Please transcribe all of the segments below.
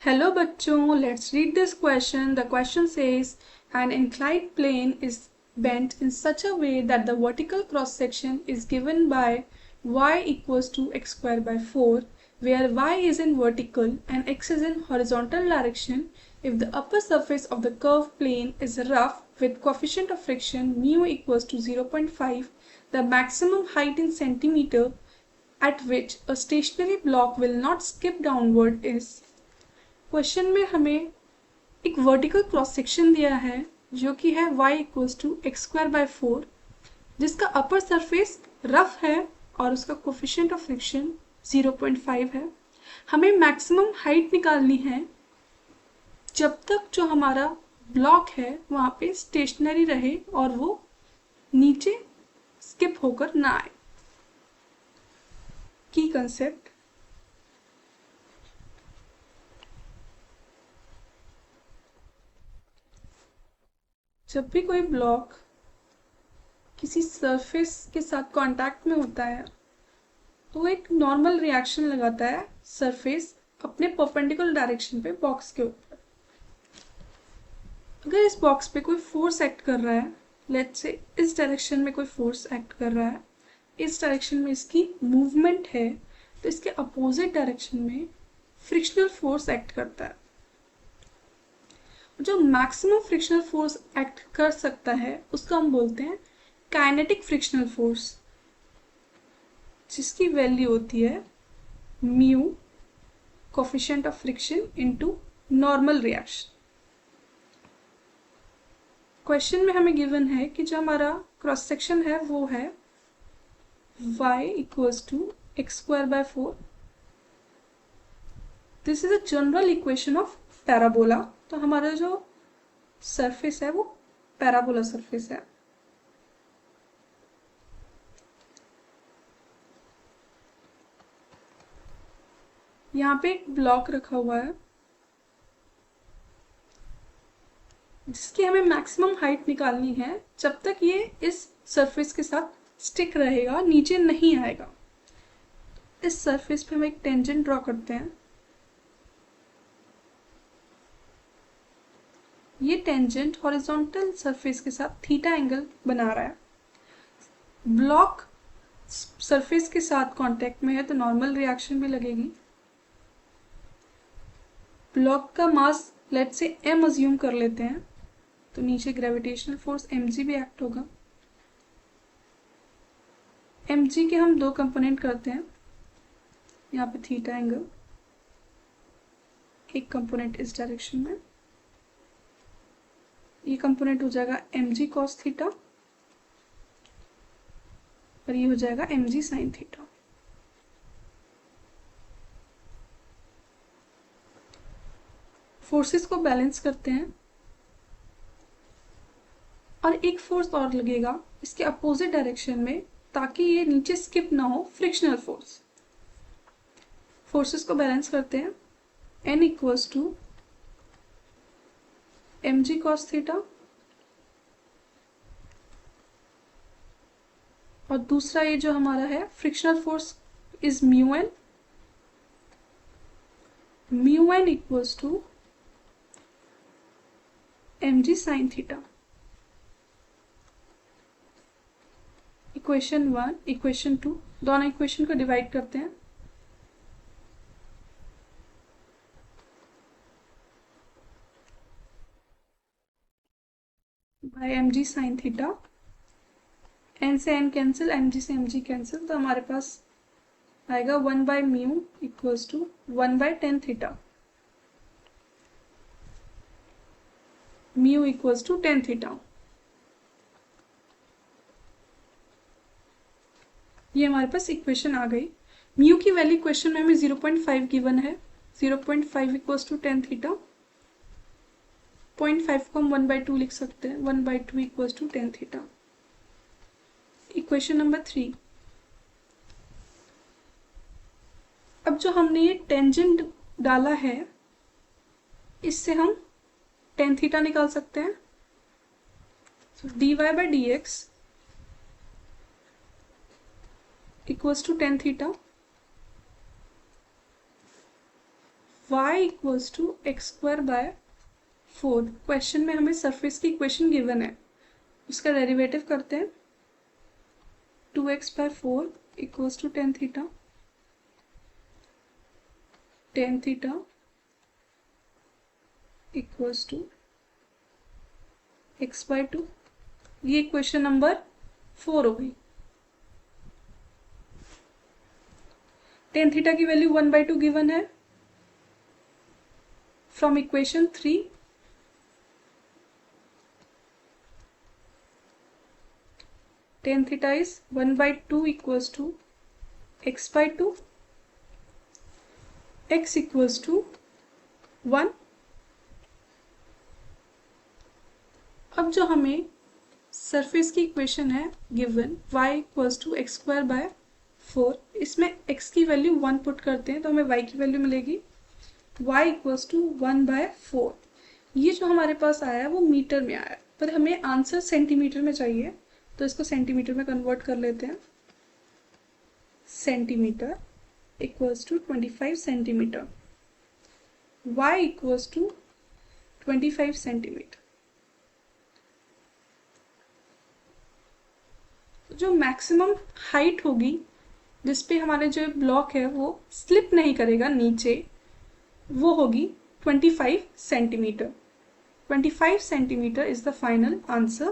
Hello बच्चों, let's read this question. The question says, an inclined plane is bent in such a way that the vertical cross section is given by y equals to x square by 4, where y is in vertical and x is in horizontal direction. If the upper surface of the curved plane is rough with coefficient of friction mu equals to 0.5, the maximum height in centimeter at which a stationary block will not skip downward is। Question में हमें एक vertical cross section दिया है जो कि है y equals to x square by 4, जिसका upper surface rough है और उसका कोफिशिएंट ऑफ फ्रिक्शन 0.5 है। हमें मैक्सिमम हाइट निकालनी है जब तक जो हमारा ब्लॉक है वहाँ पे स्टेशनरी रहे और वो नीचे स्किप होकर ना आए। की कंसेप्ट, जब भी कोई ब्लॉक किसी सरफेस के साथ कांटेक्ट में होता है तो एक नॉर्मल रिएक्शन लगाता है सरफेस अपने परपेंडिकुलर डायरेक्शन पे बॉक्स के ऊपर। अगर इस बॉक्स पे कोई फोर्स एक्ट कर रहा है, लेट्स से इस डायरेक्शन में कोई फोर्स एक्ट कर रहा है, इस डायरेक्शन में इसकी मूवमेंट है, तो इसके अपोजिट डायरेक्शन में फ्रिक्शनल फोर्स एक्ट करता है। जो मैक्सिमम फ्रिक्शनल फोर्स एक्ट कर सकता है उसको हम बोलते हैं काइनेटिक फ्रिक्शनल फोर्स, जिसकी वैल्यू होती है mu coefficient of friction into normal reaction. Question में हमें गिवन है कि जो हमारा क्रॉस सेक्शन है वो है y equals to x square by 4। This is a general equation of parabola. तो हमारा जो सरफेस है वो पैराबोला सरफेस है। यहाँ पे एक ब्लॉक रखा हुआ है जिसकी हमें मैक्सिमम हाइट निकालनी है जब तक ये इस सरफेस के साथ स्टिक रहेगा, नीचे नहीं आएगा। इस सरफेस पे हम एक टेंजेंट ड्रॉ करते हैं। ये टेंजेंट हॉरिजॉन्टल सरफेस के साथ थीटा एंगल बना रहा है। ब्लॉक सरफेस के साथ कांटेक्ट में है तो नॉर्मल रिएक्शन भी लगेगी। ब्लॉक का मास लेट्स से m अज्यूम कर लेते हैं, तो नीचे ग्रेविटेशनल फोर्स mg भी एक्ट होगा। mg के हम दो कंपोनेंट करते हैं, यहाँ पे थीटा एंगल, एक कंपोनेंट इस डायरेक्शन में, ये कंपोनेंट हो जाएगा mg cos थीटा और ये हो जाएगा mg sin थीटा। फोर्सेस को बैलेंस करते हैं और एक फोर्स और लगेगा इसके अपोजिट डायरेक्शन में ताकि ये नीचे स्किप ना हो, फ्रिक्शनल फोर्स। फोर्सेस को बैलेंस करते हैं, n equals to mg cos theta और दूसरा ये जो हमारा है frictional force is mu n equals to mg sin theta. Equation 1, equation 2, दोनों इक्वेशन को डिवाइड करते हैं। By mg sin theta, n से n कैंसिल, mg से mg कैंसिल, तो हमारे पास आएगा 1 by mu equals to 1 by tan theta. Mu equals to tan theta. ये हमारे पास इक्वेशन आ गई। म्यू की वैल्यू क्वेश्चन में हमें 0.5 गिवन है। 0.5 इक्वल्स टू टेन थीटा। 0.5 को हम 1/2 लिख सकते हैं। 1/2 equals to tan theta. Equation number 3। अब जो हमने ये टेंजेंट डाला है इससे हम टेन थीटा निकाल सकते हैं। dy by dx equals to tan theta. y equals to x square by 4। Question में हमें सरफेस की इक्वेशन गिवन है, उसका डेरिवेटिव करते हैं। 2x by 4 equals to tan theta, tan theta equals to x by 2। ये इक्वेशन नंबर 4 हो गई। टेन थीटा की वैल्यू 1/2 गिवन है from equation 3। Tan theta is 1/2 equals to x by 2, x equals to 1। अब जो हमें सरफेस की equation है given y equals to x square by 4, इसमें x की वैल्यू 1 पुट करते हैं तो हमें y की वैल्यू मिलेगी y इक्वल्स टू 1/4। ये जो हमारे पास आया है वो मीटर में आया है, पर हमें आंसर सेंटीमीटर में चाहिए, तो इसको सेंटीमीटर में कन्वर्ट कर लेते हैं। Centimetre equals to 25 centimetre, y equals to 25 centimetre. जो मैक्सिमम हाइट होगी जिसपे हमारे जो ब्लॉक है वो स्लिप नहीं करेगा नीचे, वो होगी 25 centimetre. 25 centimetre is the final answer.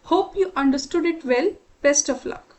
Hope you understood it well. Best of luck.